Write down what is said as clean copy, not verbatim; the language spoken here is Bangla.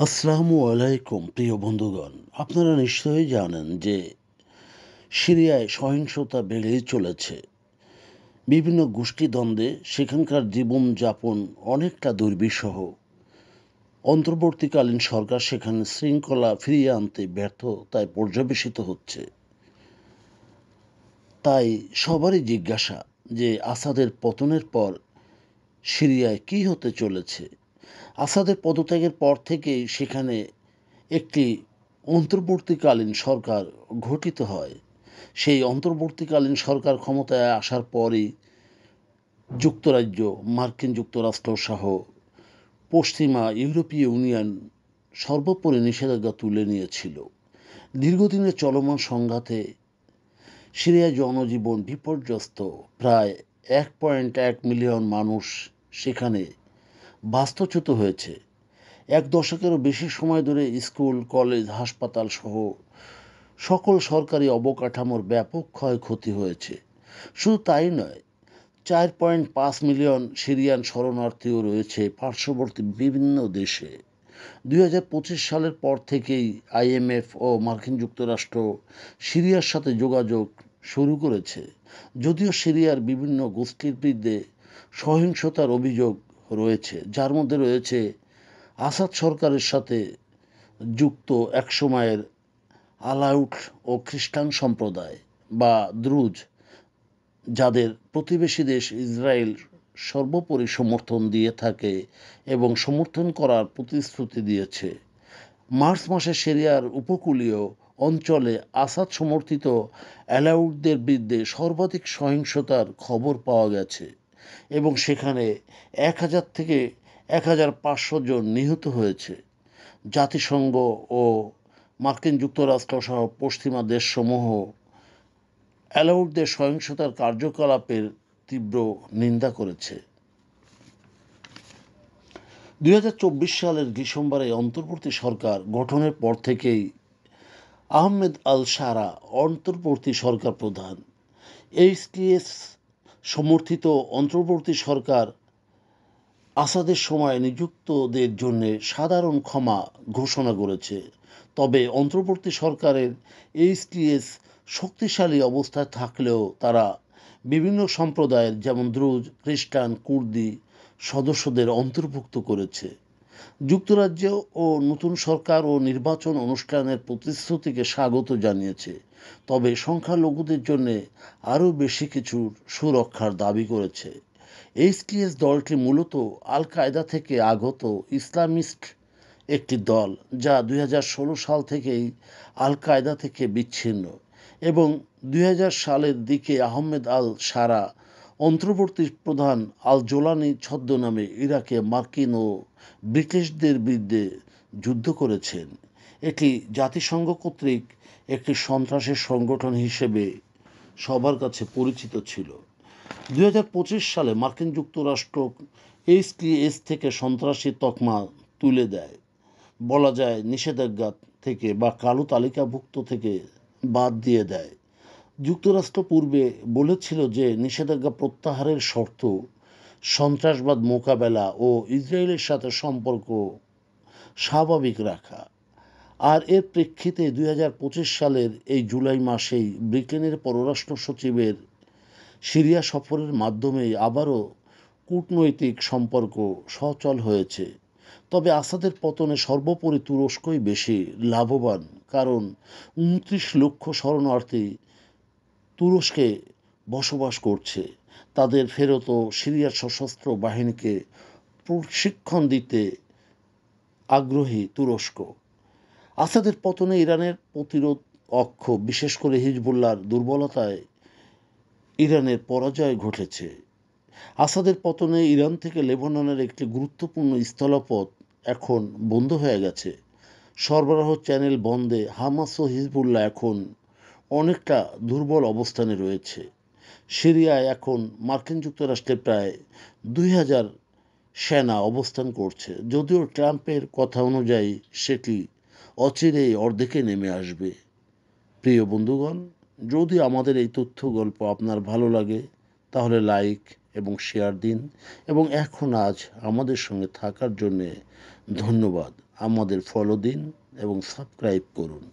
আসসালামু আলাইকুম প্রিয় বন্ধুগণ। আপনারা নিশ্চয়ই জানেন যে সিরিয়ায় সহিংসতা বেড়েই চলেছে। বিভিন্ন গোষ্ঠীদ্বন্দ্বে সেখানকার জীবনযাপন অনেকটা দুর্বিষহ। অন্তর্বর্তীকালীন সরকার সেখানে শৃঙ্খলা ফিরিয়ে আনতে ব্যর্থতায় পর্যবেসিত হচ্ছে। তাই সবারই জিজ্ঞাসা যে আসাদের পতনের পর সিরিয়ায় কী হতে চলেছে। আসাদের পদত্যাগের পর থেকেই সেখানে একটি অন্তর্বর্তীকালীন সরকার গঠিত হয়। সেই অন্তর্বর্তীকালীন সরকার ক্ষমতায় আসার পরই যুক্তরাজ্য, মার্কিন যুক্তরাষ্ট্র সহ পশ্চিমা ইউরোপীয় ইউনিয়ন সর্বোপরি নিষেধাজ্ঞা তুলে নিয়েছিল। দীর্ঘদিনের চলমান সংঘাতে সিরিয়ায় জনজীবন বিপর্যস্ত। প্রায় 1.1 মিলিয়ন মানুষ সেখানে বাস্তুচ্যুত হয়েছে। এক দশকেরও বেশি সময় ধরে স্কুল, কলেজ, হাসপাতাল সহ সকল সরকারি অবকাঠামোর ব্যাপক ক্ষয়ক্ষতি হয়েছে। শুধু তাই নয়, 4.5 মিলিয়ন সিরিয়ান শরণার্থীও রয়েছে পার্শ্ববর্তী বিভিন্ন দেশে। 2025 সালের পর থেকেই আইএমএফ ও মার্কিন যুক্তরাষ্ট্র সিরিয়ার সাথে যোগাযোগ শুরু করেছে। যদিও সিরিয়ার বিভিন্ন গোষ্ঠীর বিরুদ্ধে সহিংসতার অভিযোগ রয়েছে, যার মধ্যে রয়েছে আসাদ সরকারের সাথে যুক্ত একসময়ের আলাউট ও খ্রিস্টান সম্প্রদায় বা দ্রুজ, যাদের প্রতিবেশী দেশ ইসরায়েল সর্বোপরি সমর্থন দিয়ে থাকে এবং সমর্থন করার প্রতিশ্রুতি দিয়েছে। মার্চ মাসে সিরিয়ার উপকূলীয় অঞ্চলে আসাদ সমর্থিত অ্যালাউটদের বিরুদ্ধে সর্বাধিক সহিংসতার খবর পাওয়া গেছে এবং সেখানে 1,000 থেকে 1,500 জন নিহত হয়েছে। জাতিসংঘ ও মার্কিন যুক্তরাষ্ট্র সহ পশ্চিমা দেশসমূহ অ্যালাউটদের সহিংসতার কার্যকলাপের তীব্র নিন্দা করেছে। 2024 সালের ডিসেম্বরে অন্তর্বর্তী সরকার গঠনের পর থেকেই আহমেদ আল শারা অন্তর্বর্তী সরকার প্রধান। এইচটিএস সমর্থিত অন্তর্বর্তী সরকার আসাদের সময় নিযুক্তদের জন্য সাধারণ ক্ষমা ঘোষণা করেছে। তবে অন্তর্বর্তী সরকারের এইচটিএস শক্তিশালী অবস্থায় থাকলেও তারা বিভিন্ন সম্প্রদায়ের যেমন দ্রুজ, খ্রিস্টান, কুর্দি সদস্যদের অন্তর্ভুক্ত করেছে। যুক্তরাজ্য ও নতুন সরকার ও নির্বাচন অনুষ্ঠানের প্রতিশ্রুতিকে স্বাগত জানিয়েছে, তবে সংখ্যালঘুদের জন্য আরও বেশি কিছুর সুরক্ষার দাবি করেছে। এইচটিএস দলটি মূলত আল কায়দা থেকে আগত ইসলামিস্ট একটি দল, যা 2016 সাল থেকেই আল কায়দা থেকে বিচ্ছিন্ন এবং 2000 সালের দিকে আহমেদ আল শারা অন্তর্বর্তী প্রধান আল জোলানি ছদ্মনামে ইরাকে মার্কিন ও ব্রিটিশদের বিরুদ্ধে যুদ্ধ করেছেন। এটি জাতিসংঘ কর্তৃক একটি সন্ত্রাসী সংগঠন হিসেবে সবার কাছে পরিচিত ছিল। 2025 সালে মার্কিন যুক্তরাষ্ট্র এইচটিএস থেকে সন্ত্রাসী তকমা তুলে দেয়, বলা যায় নিষেধাজ্ঞা থেকে বা কালো তালিকাভুক্ত থেকে বাদ দিয়ে দেয়। যুক্তরাষ্ট্র পূর্বে বলেছিল যে নিষেধাজ্ঞা প্রত্যাহারের শর্ত সন্ত্রাসবাদ মোকাবেলা ও ইসরায়েলের সাথে সম্পর্ক স্বাভাবিক রাখা। আর এর প্রেক্ষিতে 2025 সালের এই জুলাই মাসেই ব্রিটেনের পররাষ্ট্র সচিবের সিরিয়া সফরের মাধ্যমেই আবারও কূটনৈতিক সম্পর্ক সচল হয়েছে। তবে আসাদের পতনে সর্বোপরি তুরস্কই বেশি লাভবান, কারণ 29 লক্ষ শরণার্থী তুরস্কে বসবাস করছে। তাদের ফেরত সিরিয়ার সশস্ত্র বাহিনীকে প্রশিক্ষণ দিতে আগ্রহী তুরস্ক। আসাদের পতনে ইরানের প্রতিরোধ অক্ষ, বিশেষ করে হিজবুল্লাহর দুর্বলতায় ইরানের পরাজয় ঘটেছে। আসাদের পতনে ইরান থেকে লেবাননের একটি গুরুত্বপূর্ণ স্থলপথ এখন বন্ধ হয়ে গেছে। সরবরাহ চ্যানেল বন্ধে হামাস ও হিজবুল্লাহ এখন অনেকটা দুর্বল অবস্থানে রয়েছে। সিরিয়ায় এখন মার্কিন যুক্তরাষ্ট্রের প্রায় 2000 সেনা অবস্থান করছে, যদিও ট্রাম্পের কথা অনুযায়ী সেটি অচিরেই অর্ধেকে নেমে আসবে। প্রিয় বন্ধুগণ, যদি আমাদের এই তথ্য গল্প আপনার ভালো লাগে তাহলে লাইক এবং শেয়ার দিন এবং এখন আজ আমাদের সঙ্গে থাকার জন্যে ধন্যবাদ। আমাদের ফলো দিন এবং সাবস্ক্রাইব করুন।